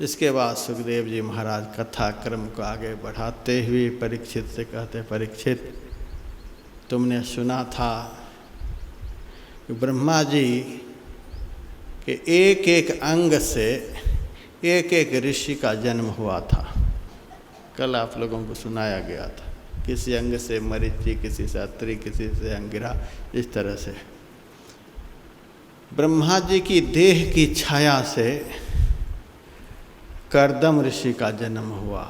इसके बाद सुखदेव जी महाराज कथा क्रम को आगे बढ़ाते हुए परीक्षित से कहते, परीक्षित तुमने सुना था कि ब्रह्मा जी के एक एक अंग से एक एक ऋषि का जन्म हुआ था। कल आप लोगों को सुनाया गया था, किसी अंग से मरीचि, किसी से अत्रि, किसी से अंगिरा, इस तरह से ब्रह्मा जी की देह की छाया से कर्दम ऋषि का जन्म हुआ।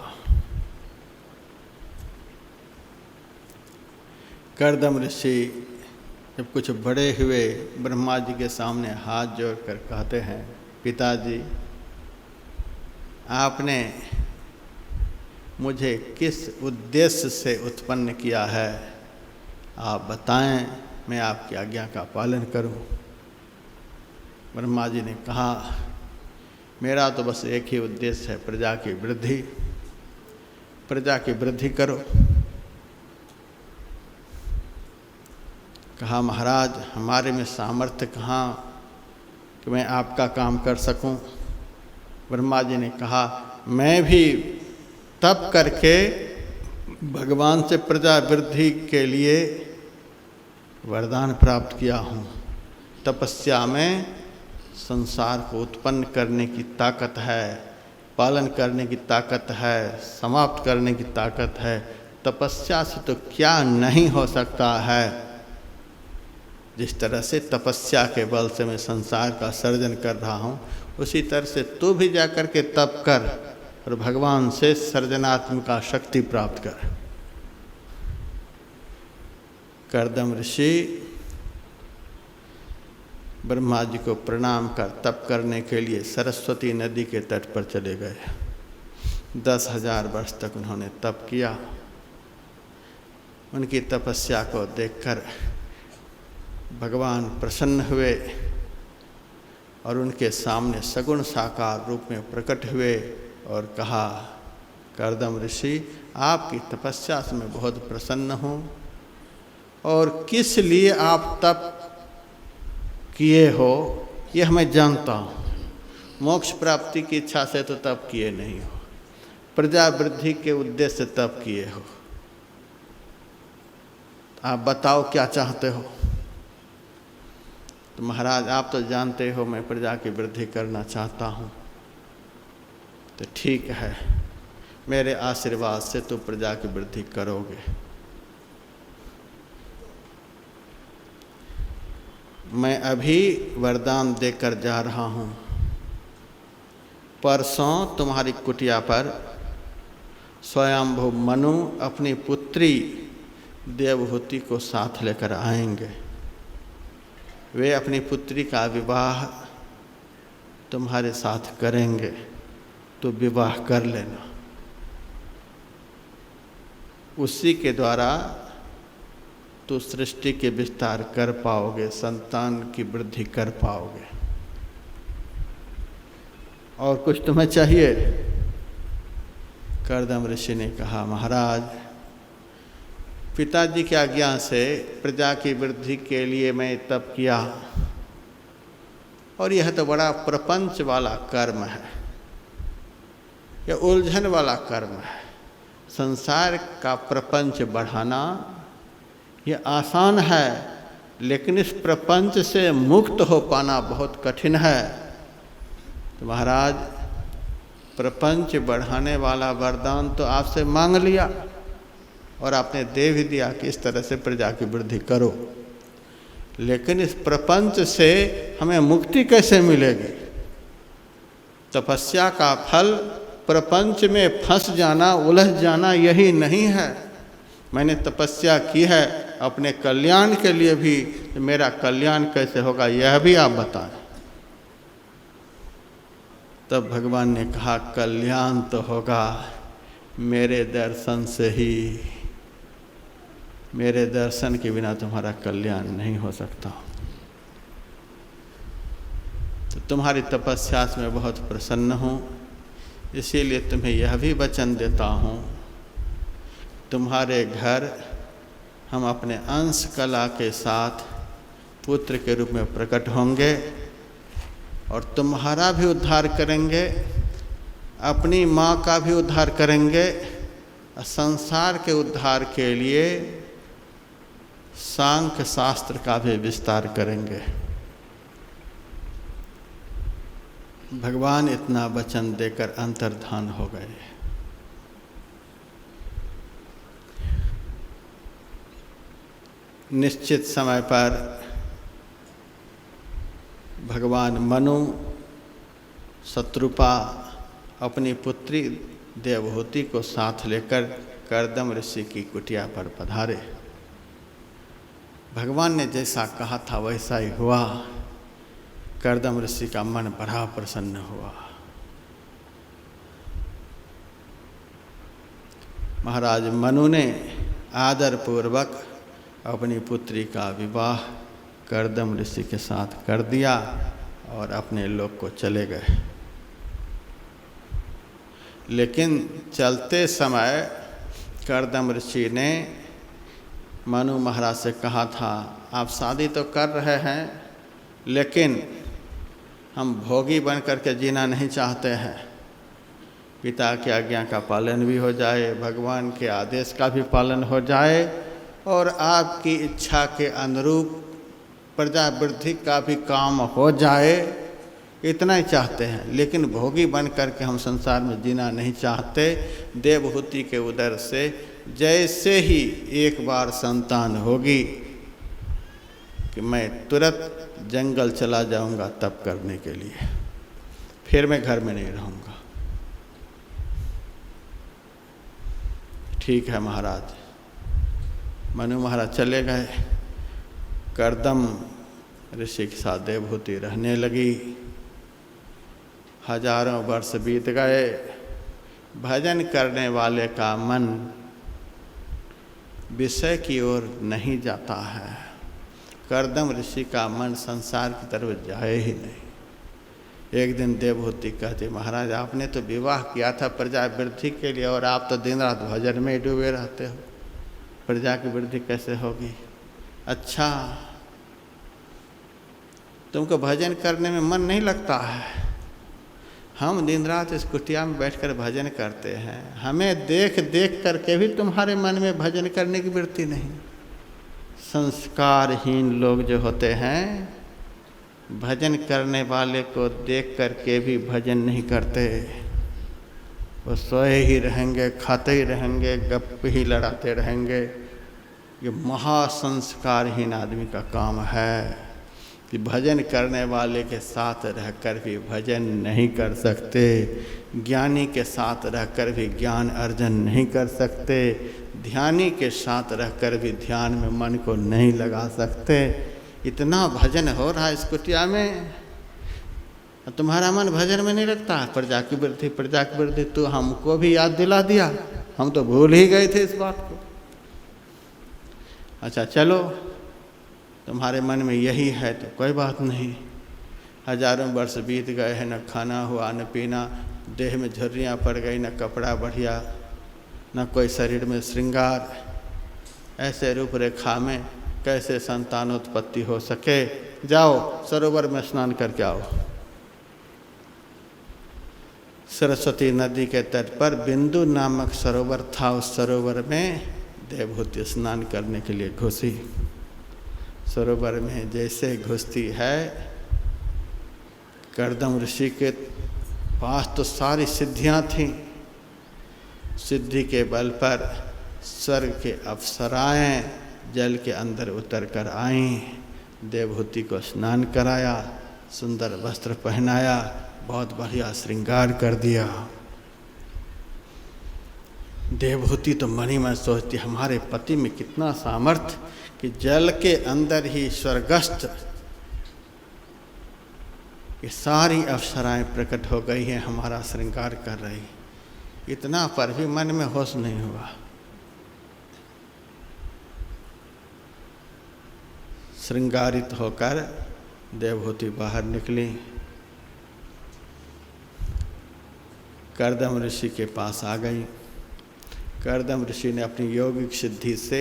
कर्दम ऋषि जब कुछ बड़े हुए ब्रह्मा जी के सामने हाथ जोड़कर कहते हैं, पिताजी आपने मुझे किस उद्देश्य से उत्पन्न किया है, आप बताएं, मैं आपकी आज्ञा का पालन करूं। ब्रह्मा जी ने कहा, मेरा तो बस एक ही उद्देश्य है, प्रजा की वृद्धि, प्रजा की वृद्धि करो। कहा, महाराज हमारे में सामर्थ्य कहाँ कि मैं आपका काम कर सकूं। ब्रह्मा जी ने कहा, मैं भी तप करके भगवान से प्रजा वृद्धि के लिए वरदान प्राप्त किया हूँ। तपस्या में संसार को उत्पन्न करने की ताकत है, पालन करने की ताकत है, समाप्त करने की ताकत है। तपस्या से तो क्या नहीं हो सकता है। जिस तरह से तपस्या के बल से मैं संसार का सर्जन कर रहा हूँ, उसी तरह से तू भी जाकर के तप कर और भगवान से सर्जनात्मक शक्ति प्राप्त कर। कर्दम ऋषि ब्रह्मा जी को प्रणाम कर तप करने के लिए सरस्वती नदी के तट पर चले गए। 10,000 वर्ष तक उन्होंने तप किया। उनकी तपस्या को देखकर भगवान प्रसन्न हुए और उनके सामने सगुण साकार रूप में प्रकट हुए और कहा, कर्दम ऋषि आपकी तपस्या से मैं बहुत प्रसन्न हूँ और किस लिए आप तप किए हो यह मैं जानता हूँ। मोक्ष प्राप्ति की इच्छा से तो तप किए नहीं हो, प्रजा वृद्धि के उद्देश्य से तप किए हो। आप बताओ क्या चाहते हो। तो महाराज आप तो जानते हो मैं प्रजा की वृद्धि करना चाहता हूँ। तो ठीक है, मेरे आशीर्वाद से तो प्रजा की वृद्धि करोगे। मैं अभी वरदान देकर जा रहा हूँ। परसों तुम्हारी कुटिया पर स्वयंभू मनु अपनी पुत्री देवहूति को साथ लेकर आएंगे। वे अपनी पुत्री का विवाह तुम्हारे साथ करेंगे, तो विवाह कर लेना। उसी के द्वारा तो सृष्टि के विस्तार कर पाओगे, संतान की वृद्धि कर पाओगे। और कुछ तुम्हें चाहिए? कर्दम ऋषि ने कहा, महाराज पिताजी की आज्ञा से प्रजा की वृद्धि के लिए मैं तप किया और यह तो बड़ा प्रपंच वाला कर्म है, यह उलझन वाला कर्म है। संसार का प्रपंच बढ़ाना यह आसान है, लेकिन इस प्रपंच से मुक्त हो पाना बहुत कठिन है। तो महाराज प्रपंच बढ़ाने वाला वरदान तो आपसे मांग लिया और आपने दे भी दिया कि इस तरह से प्रजा की वृद्धि करो, लेकिन इस प्रपंच से हमें मुक्ति कैसे मिलेगी? तपस्या का फल प्रपंच में फंस जाना, उलझ जाना यही नहीं है। मैंने तपस्या की है अपने कल्याण के लिए भी, तो मेरा कल्याण कैसे होगा यह भी आप बताएं। तब भगवान ने कहा, कल्याण तो होगा मेरे दर्शन से ही। मेरे दर्शन के बिना तुम्हारा कल्याण नहीं हो सकता। तो तुम्हारी तपस्या से मैं बहुत प्रसन्न हूँ, इसीलिए तुम्हें यह भी वचन देता हूँ, तुम्हारे घर हम अपने अंश कला के साथ पुत्र के रूप में प्रकट होंगे और तुम्हारा भी उद्धार करेंगे अपनी माँ का भी उद्धार करेंगे, संसार के उद्धार के लिए सांख्य शास्त्र का भी विस्तार करेंगे। भगवान इतना वचन देकर अंतर्धान हो गए। निश्चित समय पर भगवान मनु शत्रुपा अपनी पुत्री देवहूति को साथ लेकर कर्दम ऋषि की कुटिया पर पधारे। भगवान ने जैसा कहा था वैसा ही हुआ। कर्दम ऋषि का मन बड़ा प्रसन्न हुआ। महाराज मनु ने आदरपूर्वक अपनी पुत्री का विवाह कर्दम ऋषि के साथ कर दिया और अपने लोक को चले गए। लेकिन चलते समय कर्दम ऋषि ने मनु महाराज से कहा था, आप शादी तो कर रहे हैं लेकिन हम भोगी बन करके जीना नहीं चाहते हैं। पिता की आज्ञा का पालन भी हो जाए, भगवान के आदेश का भी पालन हो जाए और आपकी इच्छा के अनुरूप प्रजा वृद्धि का भी काम हो जाए, इतना ही चाहते हैं। लेकिन भोगी बन करके हम संसार में जीना नहीं चाहते। देवहूति के उदर से जैसे ही एक बार संतान होगी कि मैं तुरंत जंगल चला जाऊंगा तप करने के लिए, फिर मैं घर में नहीं रहूंगा। ठीक है महाराज। मनु महाराज चले गए। कर्दम ऋषि के साथ देवहूति रहने लगी। हजारों वर्ष बीत गए। भजन करने वाले का मन विषय की ओर नहीं जाता है। कर्दम ऋषि का मन संसार की तरफ जाए ही नहीं। एक दिन देवहूति कहती, महाराज आपने तो विवाह किया था प्रजा वृद्धि के लिए और आप तो दिन रात भजन में डूबे रहते हो, प्रजा की वृद्धि कैसे होगी? अच्छा, तुमको भजन करने में मन नहीं लगता है? हम दिन रात इस कुटिया में बैठकर भजन करते हैं, हमें देख देख करके भी तुम्हारे मन में भजन करने की वृत्ति नहीं। संस्कारहीन लोग जो होते हैं, भजन करने वाले को देख करके भी भजन नहीं करते। वो सोए ही रहेंगे, खाते ही रहेंगे, गप ही लड़ाते रहेंगे। ये महासंस्कारहीन आदमी का काम है कि भजन करने वाले के साथ रहकर भी भजन नहीं कर सकते, ज्ञानी के साथ रहकर भी ज्ञान अर्जन नहीं कर सकते, ध्यानी के साथ रहकर भी ध्यान में मन को नहीं लगा सकते। इतना भजन हो रहा है इस कुटिया में, तुम्हारा मन भजन में नहीं लगता। प्रजा की वृद्धि, प्रजा की वृद्धि, तो हमको भी याद दिला दिया, हम तो भूल ही गए थे इस बात को। अच्छा चलो, तुम्हारे मन में यही है तो कोई बात नहीं। हजारों वर्ष बीत गए हैं, न खाना हुआ न पीना, देह में झुर्रियाँ पड़ गई, न कपड़ा बढ़िया, न कोई शरीर में श्रृंगार। ऐसे रूपरेखा में कैसे संतानोत्पत्ति हो सके? जाओ सरोवर में स्नान करके आओ। सरस्वती नदी के तट पर बिंदु नामक सरोवर था। उस सरोवर में देवहूति स्नान करने के लिए घुसी। सरोवर में जैसे घुसती है, कर्दम ऋषि के पास तो सारी सिद्धियां थीं। सिद्धि के बल पर स्वर्ग के अप्सराएं जल के अंदर उतर कर आईं। देवहूति को स्नान कराया, सुंदर वस्त्र पहनाया, बहुत बढ़िया श्रृंगार कर दिया। देवहूति तो मनी में सोचती, हमारे पति में कितना सामर्थ्य कि जल के अंदर ही स्वर्गस्थ ये सारी अप्सराएं प्रकट हो गई हैं, हमारा श्रृंगार कर रही। इतना पर भी मन में होश नहीं हुआ। श्रृंगारित होकर देवहूति बाहर निकली। कर्दम ऋषि के पास आ गई। कर्दम ऋषि ने अपनी योगिक सिद्धि से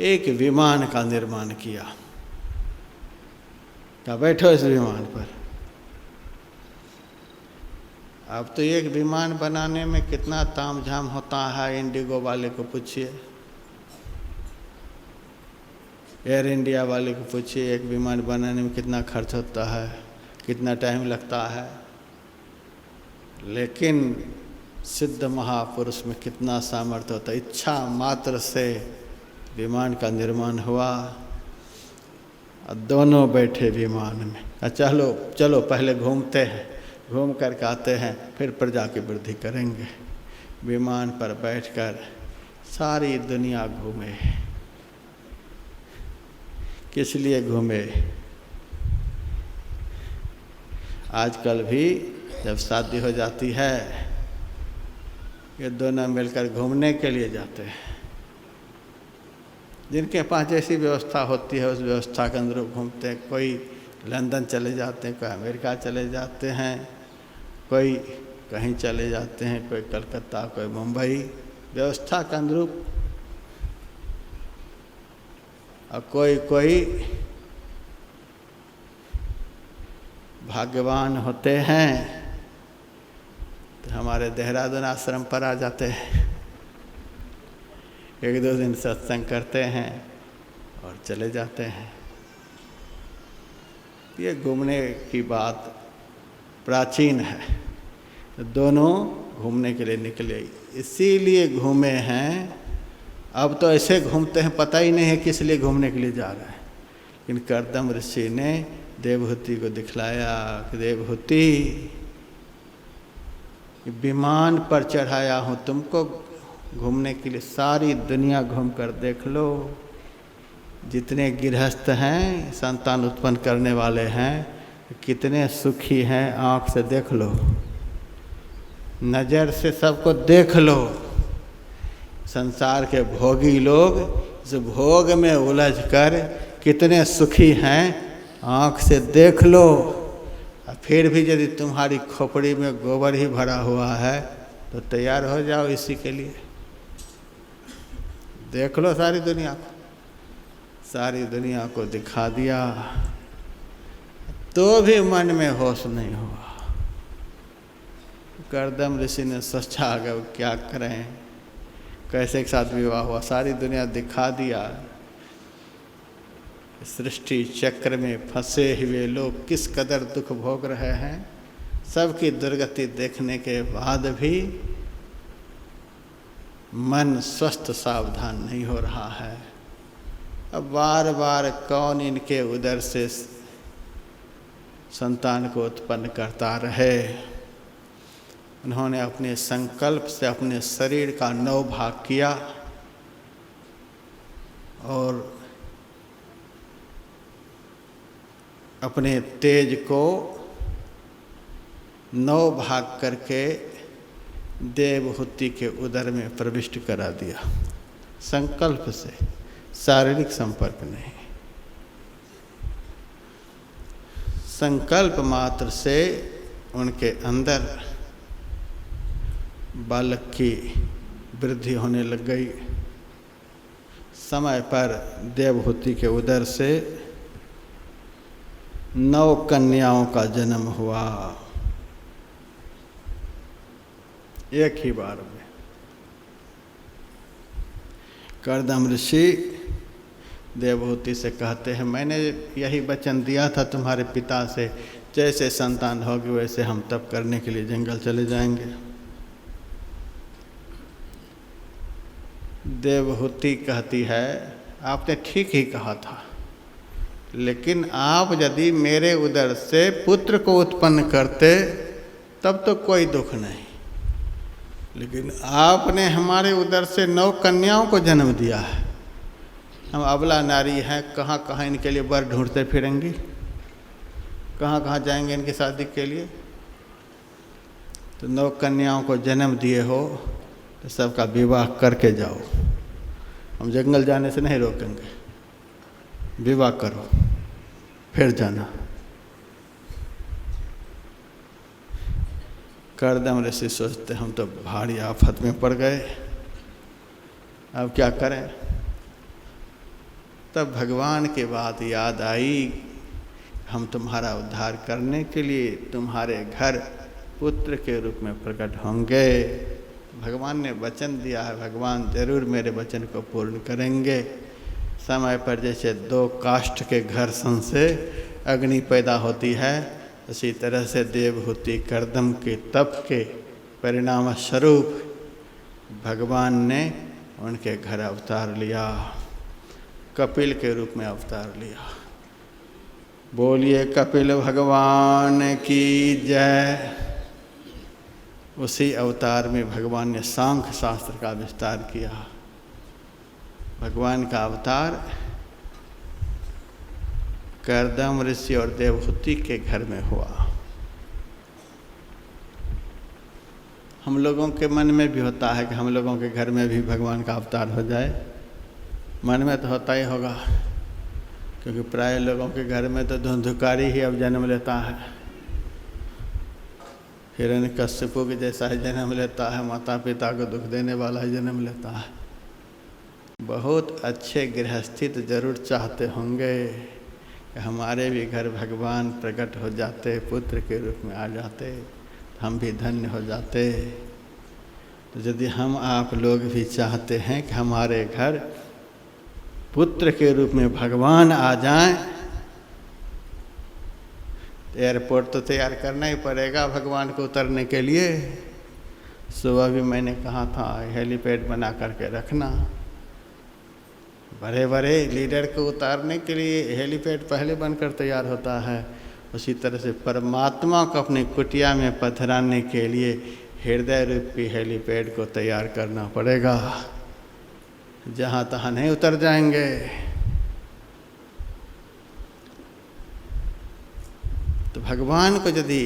एक विमान का निर्माण किया। क्या बैठो इस विमान पर। अब तो एक विमान बनाने में कितना तामझाम होता है, इंडिगो वाले को पूछिए, एयर इंडिया वाले को पूछिए, एक विमान बनाने में कितना खर्च होता है, कितना टाइम लगता है। लेकिन सिद्ध महापुरुष में कितना सामर्थ्य होता है, इच्छा मात्र से विमान का निर्माण हुआ और दोनों बैठे विमान में। चलो चलो पहले घूमते हैं, घूम कर के आते हैं, फिर प्रजा की वृद्धि करेंगे। विमान पर बैठकर सारी दुनिया घूमे। किस लिए घूमे? आजकल भी जब शादी हो जाती है, ये दोनों मिलकर घूमने के लिए जाते हैं। जिनके पास जैसी व्यवस्था होती है उस व्यवस्था के अंदर घूमते हैं। कोई लंदन चले जाते हैं, कोई अमेरिका चले जाते हैं, कोई कहीं चले जाते हैं, कोई कलकत्ता, कोई मुंबई, व्यवस्था के अनुरूप। और कोई भाग्यवान होते हैं तो हमारे देहरादून आश्रम पर आ जाते हैं, एक दो दिन सत्संग करते हैं और चले जाते हैं। ये घूमने की बात प्राचीन है, तो दोनों घूमने के लिए निकले, इसीलिए घूमे हैं। अब तो ऐसे घूमते हैं पता ही नहीं है किस लिए घूमने के लिए जा रहे हैं। लेकिन कर्दम ऋषि ने देवहूति को दिखलाया कि देवहूति, विमान पर चढ़ाया हूँ तुमको घूमने के लिए, सारी दुनिया घूम कर देख लो। जितने गृहस्थ हैं, संतान उत्पन्न करने वाले हैं, कितने सुखी हैं, आँख से देख लो, नज़र से सबको देख लो। संसार के भोगी लोग इस भोग में उलझ कर कितने सुखी हैं, आँख से देख लो। फिर भी यदि तुम्हारी खोपड़ी में गोबर ही भरा हुआ है तो तैयार हो जाओ इसी के लिए। देख लो सारी दुनिया को, सारी दुनिया को दिखा दिया तो भी मन में होश नहीं हुआ। कर्दम ऋषि ने सोचा अगर क्या करें, कैसे के साथ विवाह हुआ, सारी दुनिया दिखा दिया। सृष्टि चक्र में फंसे हुए लोग किस कदर दुख भोग रहे हैं, सबकी दुर्गति देखने के बाद भी मन स्वस्थ सावधान नहीं हो रहा है। अब बार बार कौन इनके उदर से संतान को उत्पन्न करता रहे। उन्होंने अपने संकल्प से अपने शरीर का 9 भाग किया और अपने तेज को 9 भाग करके देवहूति के उदर में प्रविष्ट करा दिया। संकल्प से, शारीरिक संपर्क नहीं, संकल्प मात्र से उनके अंदर बालक की वृद्धि होने लग गई। समय पर देवहूति के उदर से 9 कन्याओं का जन्म हुआ एक ही बार में। कर्दम ऋषि देवहूति से कहते हैं, मैंने यही वचन दिया था तुम्हारे पिता से, जैसे संतान होगी वैसे हम तप करने के लिए जंगल चले जाएंगे। देवहूति कहती है, आपने ठीक ही कहा था, लेकिन आप यदि मेरे उदर से पुत्र को उत्पन्न करते तब तो कोई दुख नहीं, लेकिन आपने हमारे उदर से 9 कन्याओं को जन्म दिया है। हम अबला नारी हैं, कहाँ कहाँ इनके लिए वर ढूंढते फिरेंगे, कहाँ कहाँ जाएंगे इनकी शादी के लिए। तो 9 कन्याओं को जन्म दिए हो तो सबका विवाह करके जाओ, हम जंगल जाने से नहीं रोकेंगे, विवाह करो फिर जाना। कर्दम ऋषि सोचते हम तो भारी आफत में पड़ गए, अब क्या करें। तब भगवान की बात याद आई, हम तुम्हारा उद्धार करने के लिए तुम्हारे घर पुत्र के रूप में प्रकट होंगे। भगवान ने वचन दिया है, भगवान जरूर मेरे वचन को पूर्ण करेंगे। समय पर जैसे 2 काष्ठ के घर्षण से अग्नि पैदा होती है, उसी तरह से देवहूति कर्दम के तप के परिणाम स्वरूप भगवान ने उनके घर अवतार लिया, कपिल के रूप में अवतार लिया। बोलिए कपिल भगवान की जय। उसी अवतार में भगवान ने सांख्य शास्त्र का विस्तार किया। भगवान का अवतार कर्दम ऋषि और देवहूति के घर में हुआ। हम लोगों के मन में भी होता है कि हम लोगों के घर में भी भगवान का अवतार हो जाए। मन में तो होता ही होगा, क्योंकि प्राय लोगों के घर में तो धुंधुकारी ही अब जन्म लेता है। हिरण्यकश्यप के जैसा ही जन्म लेता है, माता पिता को दुख देने वाला ही जन्म लेता है। बहुत अच्छे गृहस्थी तो जरूर चाहते होंगे कि हमारे भी घर भगवान प्रकट हो जाते, पुत्र के रूप में आ जाते, तो हम भी धन्य हो जाते। तो यदि हम आप लोग भी चाहते हैं कि हमारे घर पुत्र के रूप में भगवान आ जाएं, तो एयरपोर्ट तो तैयार करना ही पड़ेगा भगवान को उतरने के लिए। सुबह भी मैंने कहा था हेलीपैड बना करके रखना। बड़े बड़े लीडर को उतारने के लिए हेलीपैड पहले बनकर तैयार होता है, उसी तरह से परमात्मा को अपनी कुटिया में पधराने के लिए हृदय रूपी हेलीपैड को तैयार करना पड़ेगा। जहाँ तहाँ नहीं उतर जाएंगे। तो भगवान को यदि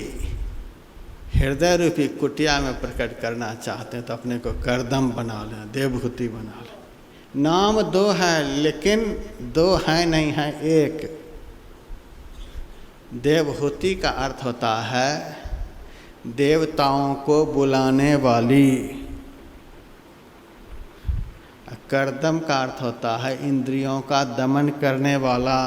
हृदय रूपी कुटिया में प्रकट करना चाहते हैं तो अपने को कर्दम बना लें, देवहूति बना लें। नाम 2 है, लेकिन 2 है नहीं है, एक। देवहूति का अर्थ होता है देवताओं को बुलाने वाली। कर्दम का अर्थ होता है इंद्रियों का दमन करने वाला।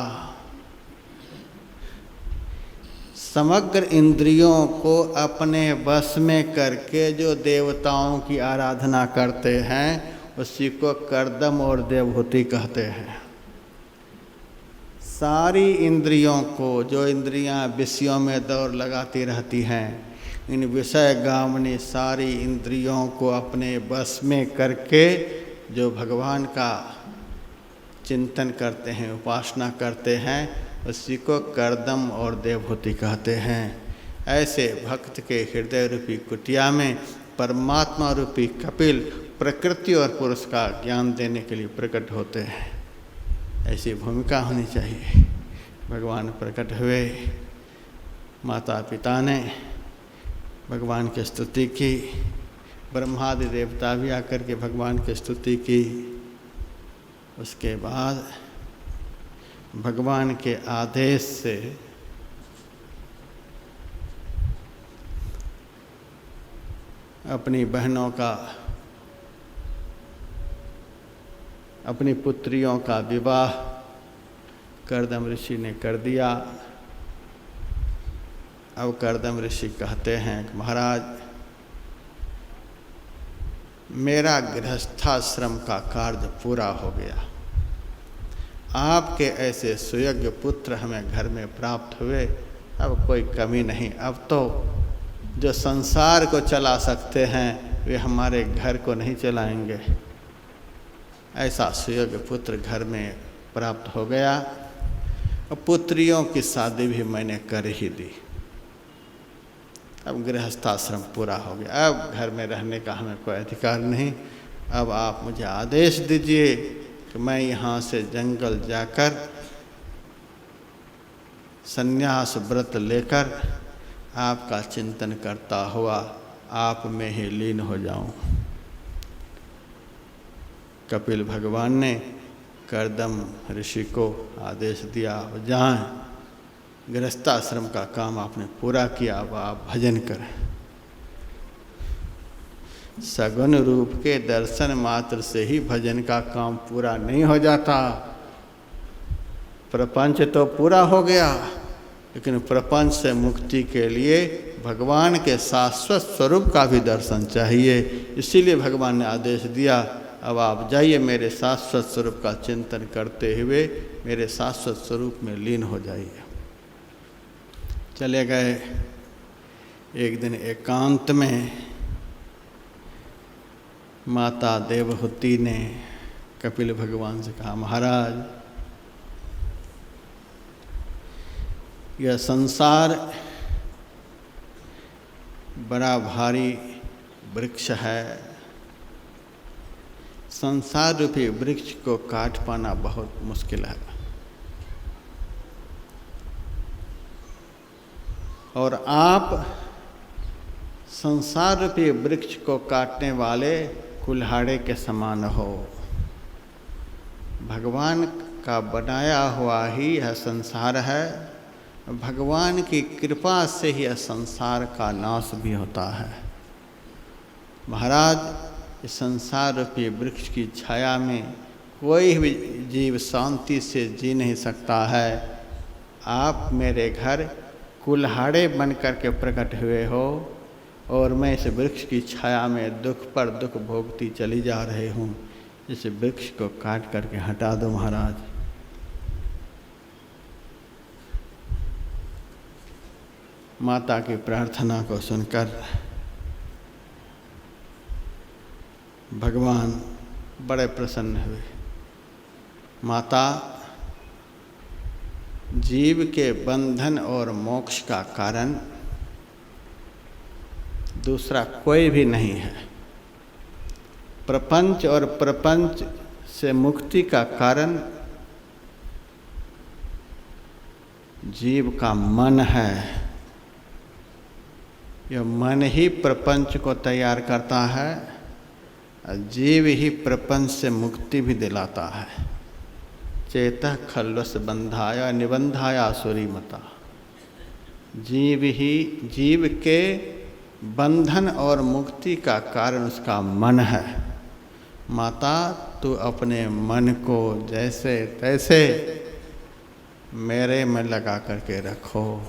समग्र इंद्रियों को अपने वश में करके जो देवताओं की आराधना करते हैं उसी को कर्दम और देवहूति कहते हैं। सारी इंद्रियों को, जो इंद्रियां विषयों में दौड़ लगाती रहती हैं, इन विषय गामनी सारी इंद्रियों को अपने वश में करके जो भगवान का चिंतन करते हैं, उपासना करते हैं, उसी को कर्दम और देवहूति कहते हैं। ऐसे भक्त के हृदय रूपी कुटिया में परमात्मा रूपी कपिल प्रकृति और पुरुष का ज्ञान देने के लिए प्रकट होते हैं। ऐसी भूमिका होनी चाहिए। भगवान प्रकट हुए, माता पिता ने भगवान की स्तुति की, ब्रह्मादि देवता भी आकर के भगवान की स्तुति की। उसके बाद भगवान के आदेश से अपनी बहनों का, अपनी पुत्रियों का विवाह कर्दम ऋषि ने कर दिया। अब कर्दम ऋषि कहते हैं कि महाराज, मेरा गृहस्थाश्रम का कार्य पूरा हो गया। आपके ऐसे सुयोग्य पुत्र हमें घर में प्राप्त हुए, अब कोई कमी नहीं। अब तो जो संसार को चला सकते हैं वे हमारे घर को नहीं चलाएंगे। ऐसा सुयोग्य पुत्र घर में प्राप्त हो गया। पुत्रियों की शादी भी मैंने कर ही दी। अब गृहस्थाश्रम पूरा हो गया। अब घर में रहने का हमें कोई अधिकार नहीं। अब आप मुझे आदेश दीजिए कि मैं यहाँ से जंगल जाकर संन्यास व्रत लेकर आपका चिंतन करता हुआ आप में ही लीन हो जाऊं। कपिल भगवान ने कर्दम ऋषि को आदेश दिया, जाएं, गृहस्थाश्रम का काम आपने पूरा किया, अब आप भजन करें। सगुण रूप के दर्शन मात्र से ही भजन का काम पूरा नहीं हो जाता। प्रपंच तो पूरा हो गया, लेकिन प्रपंच से मुक्ति के लिए भगवान के शाश्वत स्वरूप का भी दर्शन चाहिए। इसीलिए भगवान ने आदेश दिया, अब आप जाइए मेरे शाश्वत स्वरूप का चिंतन करते हुए मेरे शाश्वत स्वरूप में लीन हो जाइए। चले गए। एक दिन एकांत में माता देवहूति ने कपिल भगवान से कहा, महाराज यह संसार बड़ा भारी वृक्ष है, संसार रूपी वृक्ष को काट पाना बहुत मुश्किल है, और आप संसार रूपी वृक्ष को काटने वाले कुल्हाड़े के समान हो। भगवान का बनाया हुआ ही यह संसार है, भगवान की कृपा से ही यह संसार का नाश भी होता है। महाराज इस संसार रूपी वृक्ष की छाया में कोई भी जीव शांति से जी नहीं सकता है। आप मेरे घर कुल्हाड़े बन कर के प्रकट हुए हो और मैं इस वृक्ष की छाया में दुख पर दुख भोगती चली जा रही हूँ। इस वृक्ष को काट करके हटा दो महाराज। माता की प्रार्थना को सुनकर भगवान बड़े प्रसन्न हुए। माता, जीव के बंधन और मोक्ष का कारण दूसरा कोई भी नहीं है। प्रपंच और प्रपंच से मुक्ति का कारण जीव का मन है। यह मन ही प्रपंच को तैयार करता है, जीव ही प्रपंच से मुक्ति भी दिलाता है। चेतः खल्वस बंधाया निबंधाया सुरी मता। जीव के बंधन और मुक्ति का कारण उसका मन है। माता, तू अपने मन को जैसे तैसे मेरे में लगा करके रखो।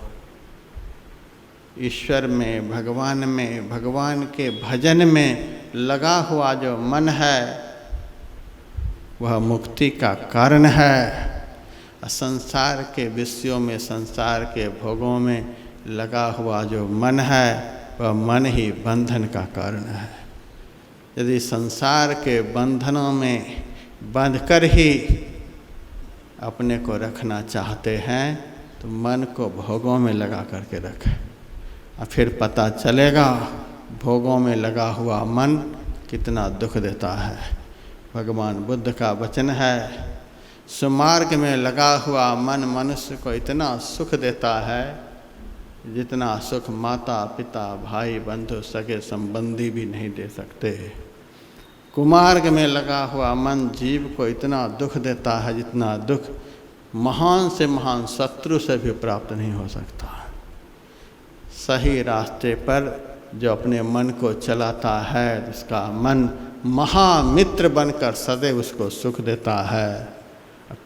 ईश्वर में, भगवान के भजन में लगा हुआ जो मन है वह मुक्ति का कारण है। संसार के विषयों में, संसार के भोगों में लगा हुआ जो मन है वह मन ही बंधन का कारण है। यदि संसार के बंधनों में बंधकर ही अपने को रखना चाहते हैं तो मन को भोगों में लगा करके रखें, और फिर पता चलेगा भोगों में लगा हुआ मन कितना दुख देता है। भगवान बुद्ध का वचन है, सुमार्ग में लगा हुआ मन मनुष्य को इतना सुख देता है जितना सुख माता पिता भाई बंधु सगे संबंधी भी नहीं दे सकते। कुमार्ग में लगा हुआ मन जीव को इतना दुख देता है जितना दुख महान से महान शत्रु से भी प्राप्त नहीं हो सकता। सही रास्ते पर जो अपने मन को चलाता है उसका मन महामित्र बनकर सदैव उसको सुख देता है।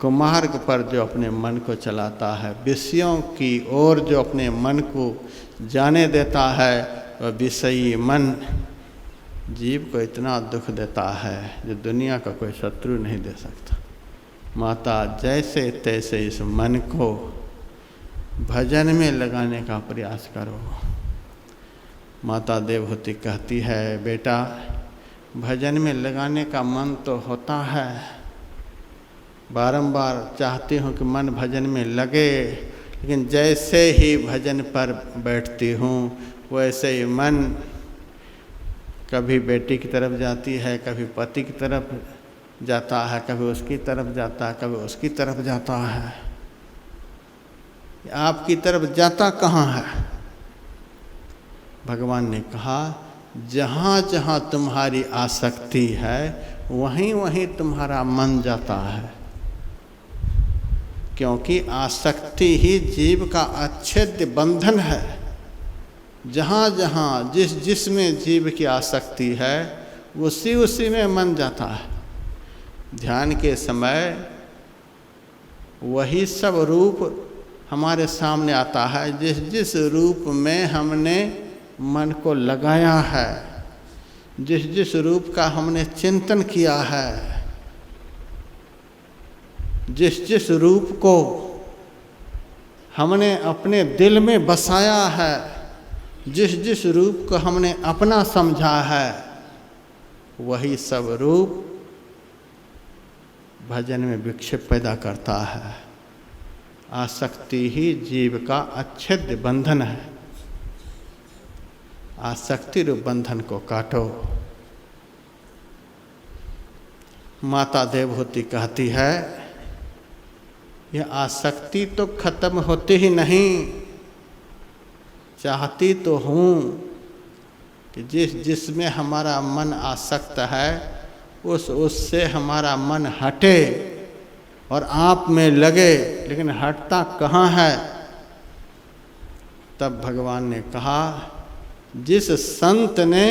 कुमार्ग पर जो अपने मन को चलाता है, विषयों की ओर जो अपने मन को जाने देता है, वह विषयी मन जीव को इतना दुख देता है जो दुनिया का कोई शत्रु नहीं दे सकता। माता, जैसे तैसे इस मन को भजन में लगाने का प्रयास करो। माता देवहूति कहती है, बेटा भजन में लगाने का मन तो होता है, बारंबार चाहती हूँ कि मन भजन में लगे, लेकिन जैसे ही भजन पर बैठती हूँ वैसे ही मन कभी बेटी की तरफ जाती है, कभी पति की तरफ जाता है, कभी उसकी तरफ जाता है, कभी उसकी तरफ जाता है। आपकी तरफ जाता कहाँ है? भगवान ने कहा, जहाँ जहाँ तुम्हारी आसक्ति है वहीं वहीं तुम्हारा मन जाता है, क्योंकि आसक्ति ही जीव का अच्छेद्य बंधन है। जहाँ जहाँ जिसमें जीव की आसक्ति है उसी में मन जाता है। ध्यान के समय वही सब रूप हमारे सामने आता है। जिस जिस रूप में हमने मन को लगाया है, जिस जिस रूप का हमने चिंतन किया है, जिस जिस रूप को हमने अपने दिल में बसाया है, जिस जिस रूप को हमने अपना समझा है, वही सब रूप भजन में विक्षेप पैदा करता है। आसक्ति ही जीव का अच्छेद्य बंधन है। आसक्ति रूप बंधन को काटो। माता देवहूति कहती है, यह आसक्ति तो खत्म होती ही नहीं। चाहती तो हूँ कि जिसमें हमारा मन आसक्त है उससे हमारा मन हटे और आप में लगे, लेकिन हटता कहाँ है। तब भगवान ने कहा, जिस संत ने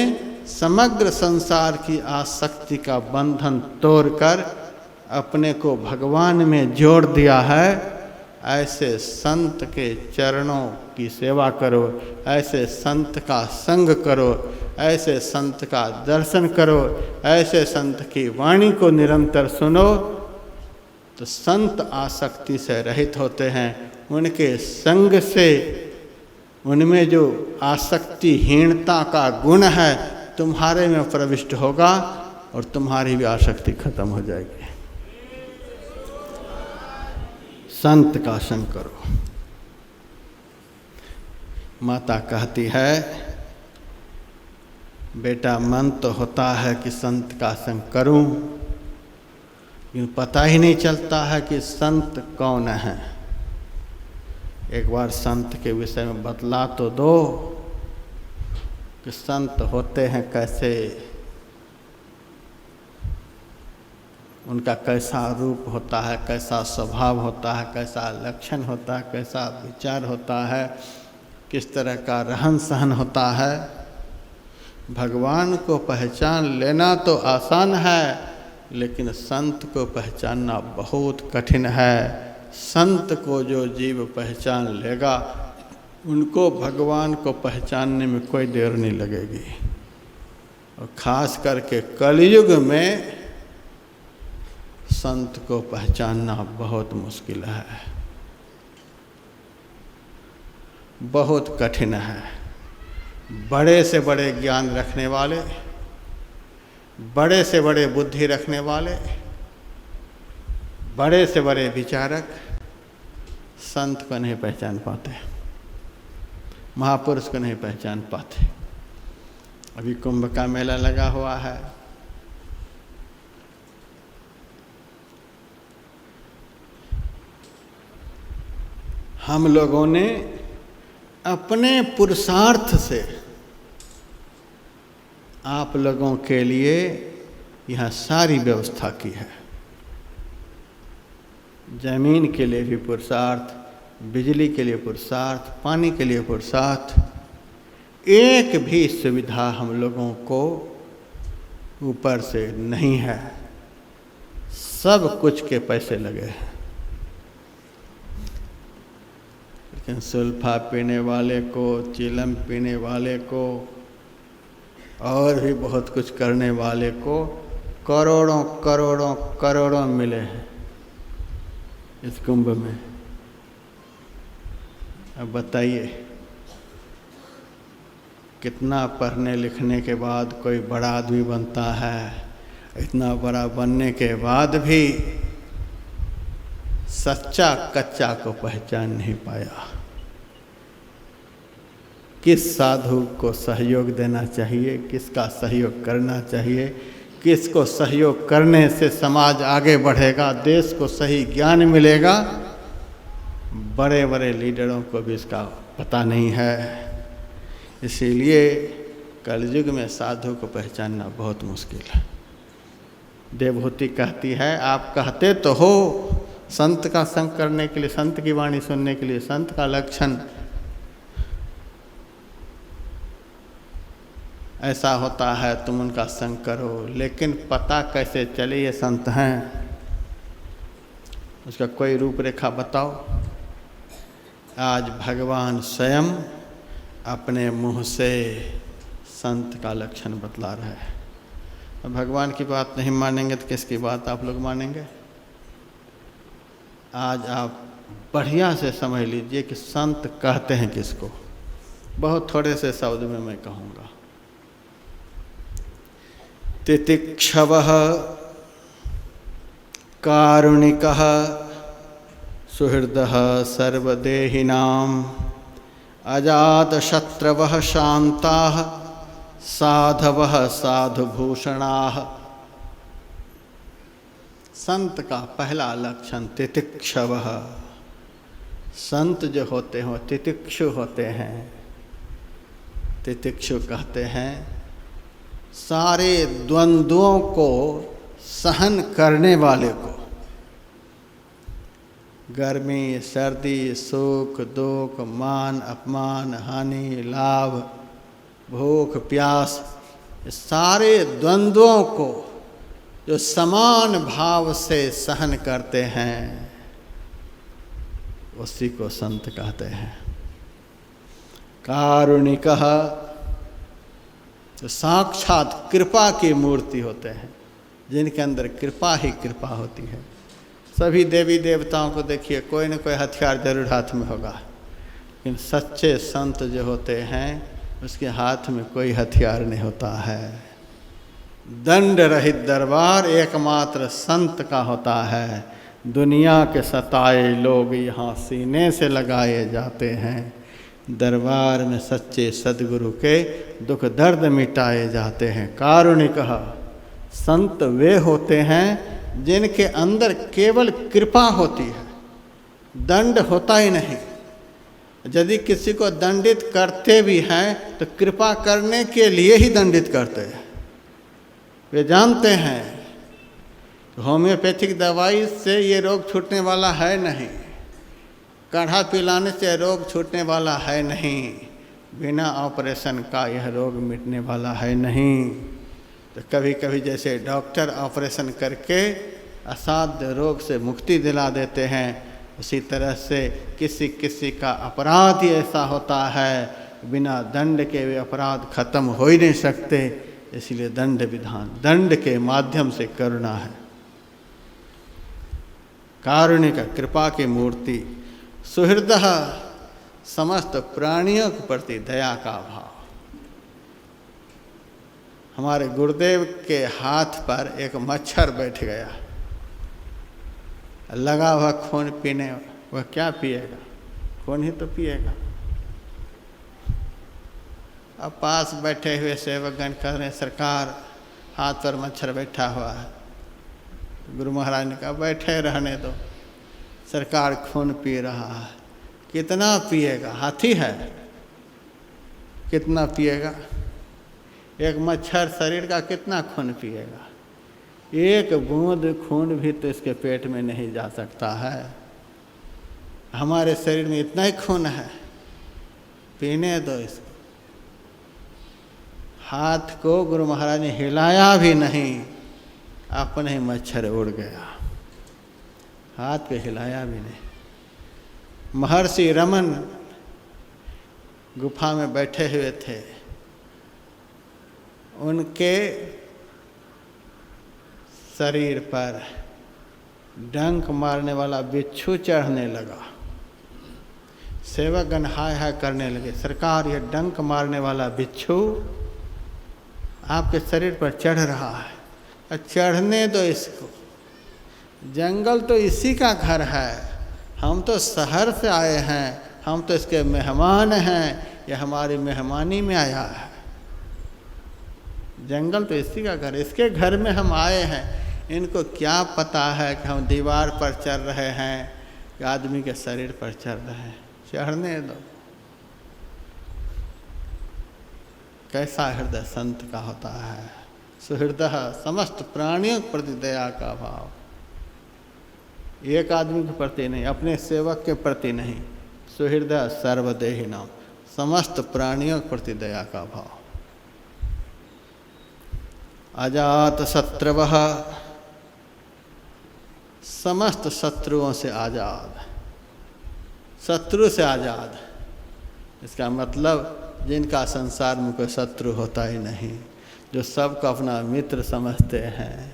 समग्र संसार की आसक्ति का बंधन तोड़कर अपने को भगवान में जोड़ दिया है, ऐसे संत के चरणों की सेवा करो, ऐसे संत का संग करो, ऐसे संत का दर्शन करो, ऐसे संत की वाणी को निरंतर सुनो, तो संत आसक्ति से रहित होते हैं। उनके संग से उनमें जो आसक्तिहीनता का गुण है तुम्हारे में प्रविष्ट होगा और तुम्हारी भी आसक्ति खत्म हो जाएगी। संत का संग करो। माता कहती है, बेटा मन तो होता है कि संत का संग करूं, लेकिन पता ही नहीं चलता है कि संत कौन है। एक बार संत के विषय में बतला तो दो कि संत होते हैं कैसे, उनका कैसा रूप होता है, कैसा स्वभाव होता है, कैसा लक्षण होता है, कैसा विचार होता है, किस तरह का रहन सहन होता है। भगवान को पहचान लेना तो आसान है, लेकिन संत को पहचानना बहुत कठिन है। संत को जो जीव पहचान लेगा, उनको भगवान को पहचानने में कोई देर नहीं लगेगी। और खास करके कलयुग में संत को पहचानना बहुत मुश्किल है, बहुत कठिन है। बड़े से बड़े ज्ञान रखने वाले, बड़े से बड़े बुद्धि रखने वाले, बड़े से बड़े विचारक संत को नहीं पहचान पाते, महापुरुष को नहीं पहचान पाते। अभी कुंभ का मेला लगा हुआ है। हम लोगों ने अपने पुरुषार्थ से आप लोगों के लिए यह सारी व्यवस्था की है। जमीन के लिए भी पुरुषार्थ, बिजली के लिए पुरुषार्थ, पानी के लिए पुरुषार्थ, एक भी सुविधा हम लोगों को ऊपर से नहीं है। सब कुछ के पैसे लगे हैं। लेकिन सुल्फा पीने वाले को, चिलम पीने वाले को और भी बहुत कुछ करने वाले को करोड़ों करोड़ों करोड़ों मिले हैं इस कुंभ में। अब बताइए, कितना पढ़ने लिखने के बाद कोई बड़ा आदमी बनता है। इतना बड़ा बनने के बाद भी सच्चा कच्चा को पहचान नहीं पाया। किस साधु को सहयोग देना चाहिए, किसका सहयोग करना चाहिए, किसको सहयोग करने से समाज आगे बढ़ेगा, देश को सही ज्ञान मिलेगा, बड़े बड़े लीडरों को भी इसका पता नहीं है। इसीलिए कलयुग में साधु को पहचानना बहुत मुश्किल है। देवहूति कहती है, आप कहते तो हो संत का संग करने के लिए, संत की वाणी सुनने के लिए, संत का लक्षण ऐसा होता है, तुम उनका संग करो, लेकिन पता कैसे चले ये संत हैं? उसका कोई रूपरेखा बताओ। आज भगवान स्वयं अपने मुँह से संत का लक्षण बतला रहा है। अब भगवान की बात नहीं मानेंगे तो किसकी बात आप लोग मानेंगे? आज आप बढ़िया से समझ लीजिए कि संत कहते हैं किसको। बहुत थोड़े से शब्द में मैं कहूँगा। तितिक्षवः कारुणिकः सुहृदः सर्वदेहिनां अजातशत्रवः शान्ताः साधवः साधुभूषणाः। संत का पहला लक्षण तितिक्षवः। संत जो होते हैं तितिक्षु होते हैं। तितिक्षु कहते हैं सारे द्वंद्वों को सहन करने वाले को। गर्मी, सर्दी, सुख, दुख, मान, अपमान, हानि, लाभ, भूख, प्यास, सारे द्वंद्वों को जो समान भाव से सहन करते हैं उसी को संत कहते हैं। कारुणिकः जो साक्षात कृपा की मूर्ति होते हैं, जिनके अंदर कृपा ही कृपा होती है। सभी देवी देवताओं को देखिए, कोई न कोई हथियार जरूर हाथ में होगा, लेकिन सच्चे संत जो होते हैं उसके हाथ में कोई हथियार नहीं होता है। दंड रहित दरबार एकमात्र संत का होता है। दुनिया के सताए लोग यहाँ सीने से लगाए जाते हैं। दरबार में सच्चे सद्गुरु के दुख दर्द मिटाए जाते हैं। कारुणिकः संत वे होते हैं जिनके अंदर केवल कृपा होती है, दंड होता ही नहीं। यदि किसी को दंडित करते भी हैं तो कृपा करने के लिए ही दंडित करते हैं। वे जानते हैं होम्योपैथिक दवाई से ये रोग छूटने वाला है नहीं, काढ़ा पिलाने से रोग छूटने वाला है नहीं, बिना ऑपरेशन का यह रोग मिटने वाला है नहीं। तो कभी कभी जैसे डॉक्टर ऑपरेशन करके असाध्य रोग से मुक्ति दिला देते हैं, उसी तरह से किसी किसी का अपराध ही ऐसा होता है, बिना दंड के वे अपराध खत्म हो ही नहीं सकते। इसलिए दंड विधान, दंड के माध्यम से करुणा है। कारुणिक कृपा की मूर्ति। सुहृदः समस्त प्राणियों के प्रति दया का भाव। हमारे गुरुदेव के हाथ पर एक मच्छर बैठ गया, लगा हुआ खून पीने। वह क्या पिएगा? खून ही तो पिएगा। अब पास बैठे हुए सेवकगण कह रहे हैं सरकार हाथ पर मच्छर बैठा हुआ है। गुरु महाराज ने कहा बैठे रहने दो, सरकार खून पी रहा है। कितना पिएगा? हाथी है, कितना पिएगा? एक मच्छर शरीर का कितना खून पिएगा? एक बूंद खून भी तो इसके पेट में नहीं जा सकता है। हमारे शरीर में इतना ही खून है, पीने दो इसको। हाथ को गुरु महाराज ने हिलाया भी नहीं, अपने ही मच्छर उड़ गया। हाथ पे हिलाया भी नहीं। महर्षि रमन गुफा में बैठे हुए थे, उनके शरीर पर डंक मारने वाला बिच्छू चढ़ने लगा। सेवकगण हाय हाय करने लगे, सरकार यह डंक मारने वाला बिच्छू आपके शरीर पर चढ़ रहा है, चढ़ने दो इसको। जंगल तो इसी का घर है, हम तो शहर से आए हैं, हम तो इसके मेहमान हैं, यह हमारी मेहमानी में आया है। जंगल तो इसी का घर, इसके घर में हम आए हैं। इनको क्या पता है कि हम दीवार पर चढ़ रहे हैं कि आदमी के शरीर पर चढ़ रहे हैं। चढ़ने दो। कैसा हृदय संत का होता है। सुहृदः समस्त प्राणियों के प्रति दया का भाव। एक आदमी के प्रति नहीं, अपने सेवक के प्रति नहीं। सुहृदय सर्वदेहिनां, समस्त प्राणियों के प्रति दया का भाव। अजात शत्रवः, समस्त शत्रुओं से आजाद। शत्रु से आज़ाद। इसका मतलब जिनका संसार में कोई शत्रु होता ही नहीं, जो सबको अपना मित्र समझते हैं,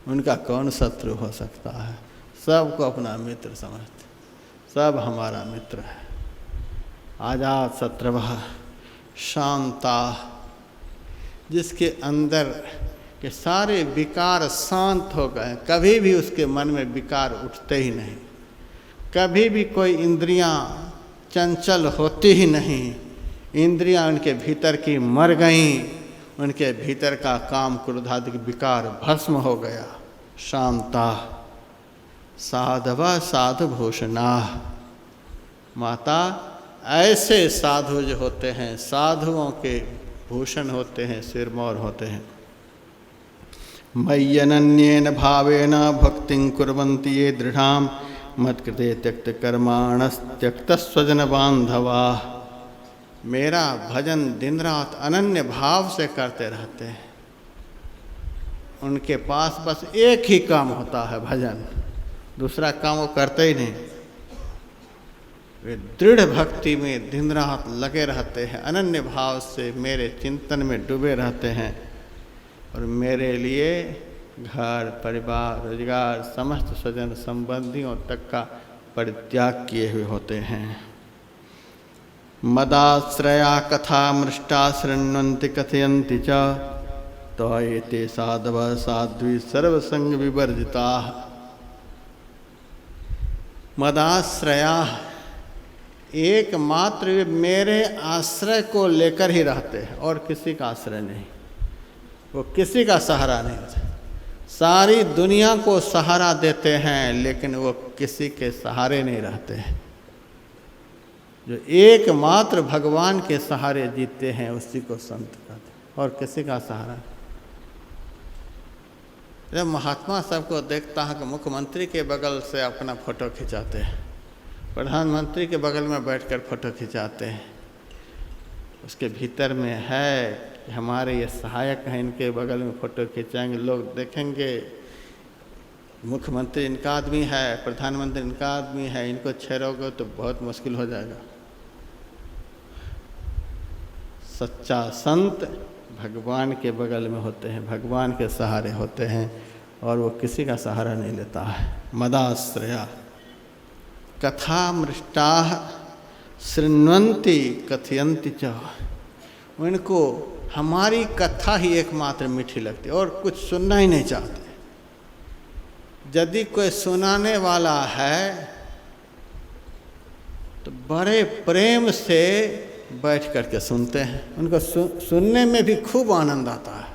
उनका कौन शत्रु हो सकता है? सबको अपना मित्र समझते, सब हमारा मित्र है। आज़ाद शत्रवः शांता, जिसके अंदर के सारे विकार शांत हो गए, कभी भी उसके मन में विकार उठते ही नहीं, कभी भी कोई इंद्रियां चंचल होती ही नहीं, इंद्रियां उनके भीतर की मर गईं, उनके भीतर का काम क्रोधादि विकार भस्म हो गया। शांता साधवा साधुभूषणा, माता ऐसे साधु जो होते हैं, साधुओं के भूषण होते हैं, सिरमौर होते हैं। मय्यनन्येन भावेन भक्तिं कुर्वन्ति ये दृढ़ाम मत्कृते त्यक्त कर्माणस्त्यक्त स्वजन बांधवा। मेरा भजन दिन रात अनन्य भाव से करते रहते हैं, उनके पास बस एक ही काम होता है भजन, दूसरा काम वो करते ही नहीं। वे दृढ़ भक्ति में दिन रात लगे रहते हैं, अनन्य भाव से मेरे चिंतन में डूबे रहते हैं और मेरे लिए घर परिवार रोजगार समस्त स्वजन संबंधियों तक का परित्याग किए हुए होते हैं। मदाश्रया कथा मृष्टा शृण्वन्ति कथयन्ति च तो एते साधवः साध्वी सर्वसंग विवर्जिता। मदाश्रया, एकमात्र वे मेरे आश्रय को लेकर ही रहते हैं और किसी का आश्रय नहीं, वो किसी का सहारा नहीं होता। सारी दुनिया को सहारा देते हैं लेकिन वो किसी के सहारे नहीं रहते हैं। जो एकमात्र भगवान के सहारे जीते हैं उसी को संत कहते हैं, और किसी का सहारा नहीं। जब महात्मा सबको देखता है कि मुख्यमंत्री के बगल से अपना फोटो खिंचाते हैं, प्रधानमंत्री के बगल में बैठकर फोटो खिंचाते हैं, उसके भीतर में है कि हमारे ये सहायक हैं, इनके बगल में फ़ोटो खिंचाएंगे, लोग देखेंगे मुख्यमंत्री इनका आदमी है, प्रधानमंत्री इनका आदमी है, इनको छेड़ोगे तो बहुत मुश्किल हो जाएगा। सच्चा संत भगवान के बगल में होते हैं, भगवान के सहारे होते हैं और वो किसी का सहारा नहीं लेता है। मदाश्रया कथा मृष्टा शृण्वन्ति कथयन्ति च, उनको हमारी कथा ही एकमात्र मीठी लगती है और कुछ सुनना ही नहीं चाहते। यदि कोई सुनाने वाला है तो बड़े प्रेम से बैठ करके सुनते हैं, उनको सुनने में भी खूब आनंद आता है।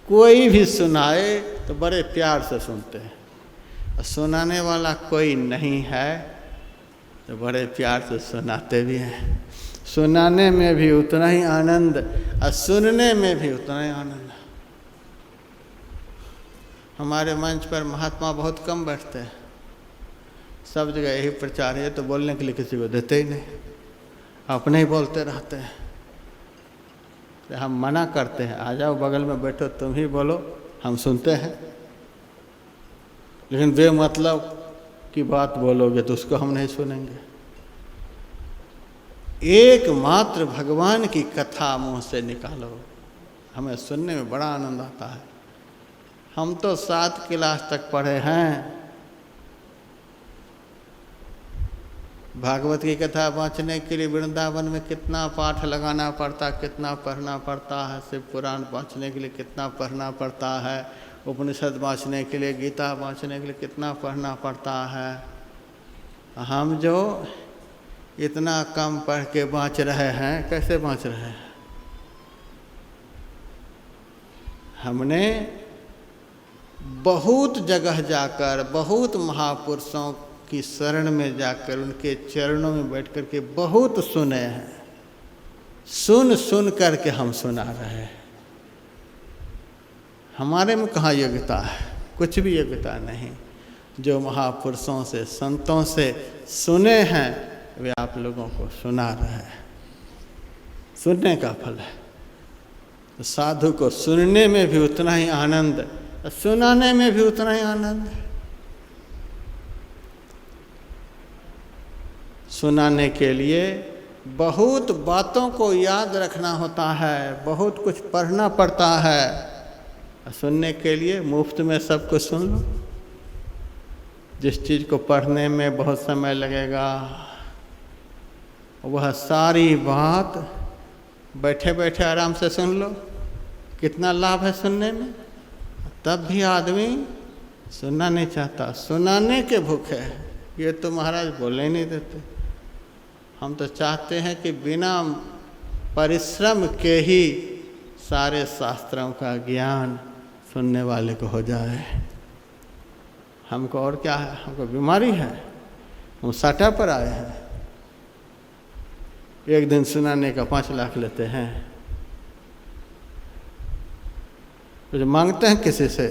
कोई भी सुनाए तो बड़े प्यार से सुनते हैं, और सुनाने वाला कोई नहीं है तो बड़े प्यार से सुनाते भी हैं। सुनाने में भी उतना ही आनंद और सुनने में भी उतना ही आनंद। हमारे मंच पर महात्मा बहुत कम बैठते हैं, सब जगह यही प्रचार है, तो बोलने के लिए किसी को देते ही नहीं, अपने ही बोलते रहते हैं। तो हम मना करते हैं, आ जाओ बगल में बैठो, तुम ही बोलो, हम सुनते हैं। लेकिन बेमतलब की बात बोलोगे तो उसको हम नहीं सुनेंगे। एकमात्र भगवान की कथा मुंह से निकालो, हमें सुनने में बड़ा आनंद आता है। हम तो 7 क्लास तक पढ़े हैं, भागवत की कथा पहुँचने के लिए वृंदावन में कितना पाठ लगाना पड़ता, कितना पढ़ना पड़ता है, शिव पुराण पहुँचने के लिए कितना पढ़ना पड़ता है, उपनिषद पहुँचने के लिए, गीता पहुँचने के लिए कितना पढ़ना पड़ता है। हम जो इतना कम पढ़ के बाँच रहे हैं, कैसे बाँच रहे हैं? हमने बहुत जगह जाकर, बहुत महापुरुषों की शरण में जाकर, उनके चरणों में बैठ कर के बहुत सुने हैं। सुन सुन करके हम सुना रहे हैं। हमारे में कहाँ योग्यता है? कुछ भी योग्यता नहीं। जो महापुरुषों से, संतों से सुने हैं वे आप लोगों को सुना रहे हैं। सुनने का फल है। तो साधु को सुनने में भी उतना ही आनंद, सुनाने में भी उतना ही आनंद। सुनाने के लिए बहुत बातों को याद रखना होता है, बहुत कुछ पढ़ना पड़ता है। सुनने के लिए मुफ्त में सब कुछ सुन लो। जिस चीज़ को पढ़ने में बहुत समय लगेगा, वह सारी बात बैठे बैठे आराम से सुन लो। कितना लाभ है सुनने में। तब भी आदमी सुनना नहीं चाहता, सुनाने के भूखे है। ये तो महाराज बोलने ही नहीं देते। हम तो चाहते हैं कि बिना परिश्रम के ही सारे शास्त्रों का ज्ञान सुनने वाले को हो जाए। हमको और क्या है, हमको बीमारी है, हम सटा पर आए हैं। एक दिन सुनाने का 5 लाख लेते हैं। कुछ मांगते हैं किसी से,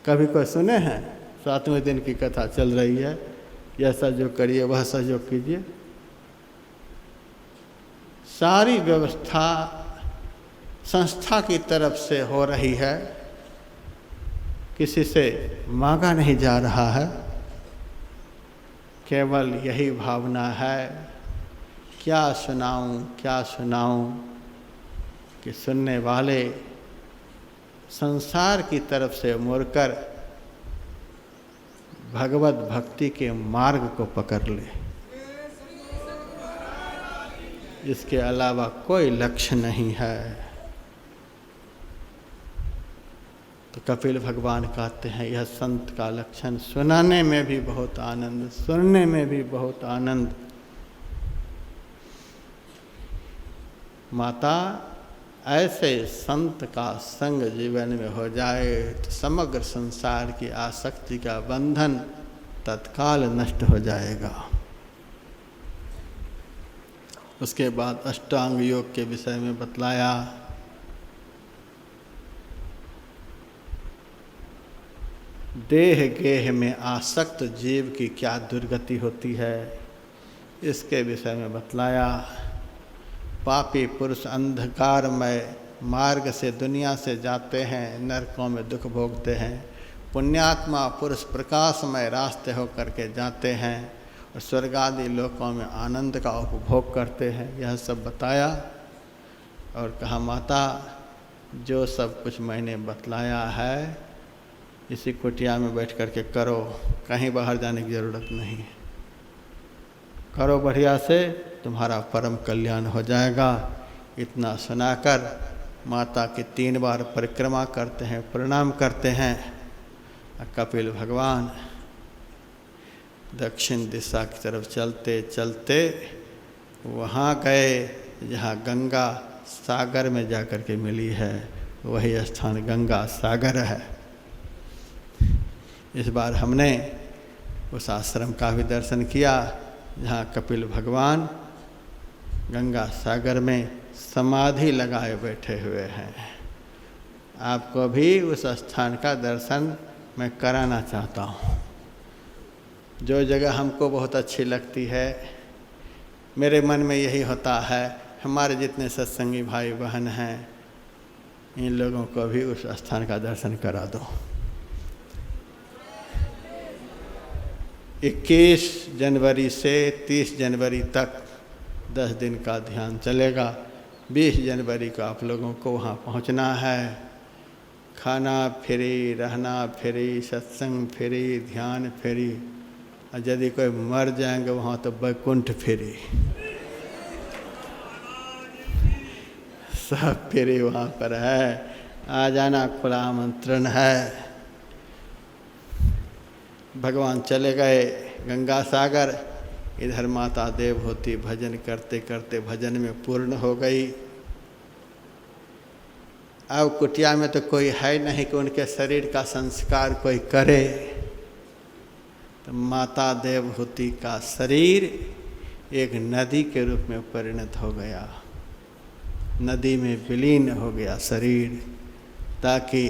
कभी कोई सुने हैं? 7वें दिन की कथा चल रही है, यह सहयोग करिए, वह सहयोग कीजिए। सारी व्यवस्था संस्था की तरफ से हो रही है, किसी से मांगा नहीं जा रहा है। केवल यही भावना है, क्या सुनाऊं क्या सुनाऊं, कि सुनने वाले संसार की तरफ से मुड़कर भगवत भक्ति के मार्ग को पकड़ ले। इसके अलावा कोई लक्ष्य नहीं है। तो कपिल भगवान कहते हैं यह संत का लक्षण। सुनाने में भी बहुत आनंद, सुनने में भी बहुत आनंद। माता, ऐसे संत का संग जीवन में हो जाए तो समग्र संसार की आसक्ति का बंधन तत्काल नष्ट हो जाएगा। उसके बाद अष्टांग योग के विषय में बतलाया। देह गेह में आसक्त जीव की क्या दुर्गति होती है, इसके विषय में बतलाया। पापी पुरुष अंधकारमय मार्ग से दुनिया से जाते हैं, नरकों में दुख भोगते हैं। पुण्यात्मा पुरुष प्रकाशमय रास्ते होकर के जाते हैं और स्वर्ग आदि लोकों में आनंद का उपभोग करते हैं। यह सब बताया और कहा, माता जो सब कुछ मैंने बतलाया है इसी कुटिया में बैठ कर के करो, कहीं बाहर जाने की ज़रूरत नहीं। करो बढ़िया से, तुम्हारा परम कल्याण हो जाएगा। इतना सुनाकर माता की 3 बार परिक्रमा करते हैं, प्रणाम करते हैं। कपिल भगवान दक्षिण दिशा की तरफ चलते चलते वहाँ गए जहाँ गंगा सागर में जाकर के मिली है। वही स्थान गंगा सागर है। इस बार हमने उस आश्रम का भी दर्शन किया जहाँ कपिल भगवान गंगा सागर में समाधि लगाए बैठे हुए हैं। आपको भी उस स्थान का दर्शन मैं कराना चाहता हूँ। जो जगह हमको बहुत अच्छी लगती है, मेरे मन में यही होता है, हमारे जितने सत्संगी भाई बहन हैं इन लोगों को भी उस स्थान का दर्शन करा दो। 21 जनवरी से 30 जनवरी तक 10 दिन का ध्यान चलेगा। 20 जनवरी को आप लोगों को वहाँ पहुँचना है। खाना फ्री, रहना फ्री, सत्संग फ्री, ध्यान फ्री। और यदि कोई मर जाएंगे वहाँ तो वैकुंठ फ्री, सब फ्री वहाँ पर है। आ जाना, खुला आमंत्रण है। भगवान चले गए गंगा सागर। इधर माता देवहूति भजन करते करते भजन में पूर्ण हो गई। अब कुटिया में तो कोई है नहीं कि उनके शरीर का संस्कार कोई करे। तो माता देवहूति का शरीर एक नदी के रूप में परिणत हो गया, नदी में विलीन हो गया शरीर, ताकि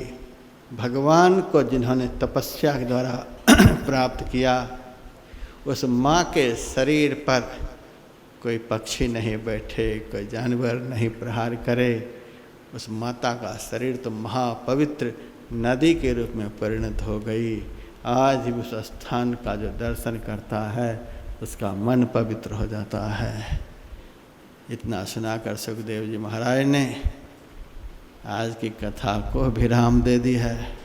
भगवान को जिन्होंने तपस्या के द्वारा प्राप्त किया उस माँ के शरीर पर कोई पक्षी नहीं बैठे, कोई जानवर नहीं प्रहार करे। उस माता का शरीर तो महापवित्र नदी के रूप में परिणत हो गई। आज भी उस स्थान का जो दर्शन करता है उसका मन पवित्र हो जाता है। इतना सुनाकर सुखदेव जी महाराज ने आज की कथा को विराम दे दी है।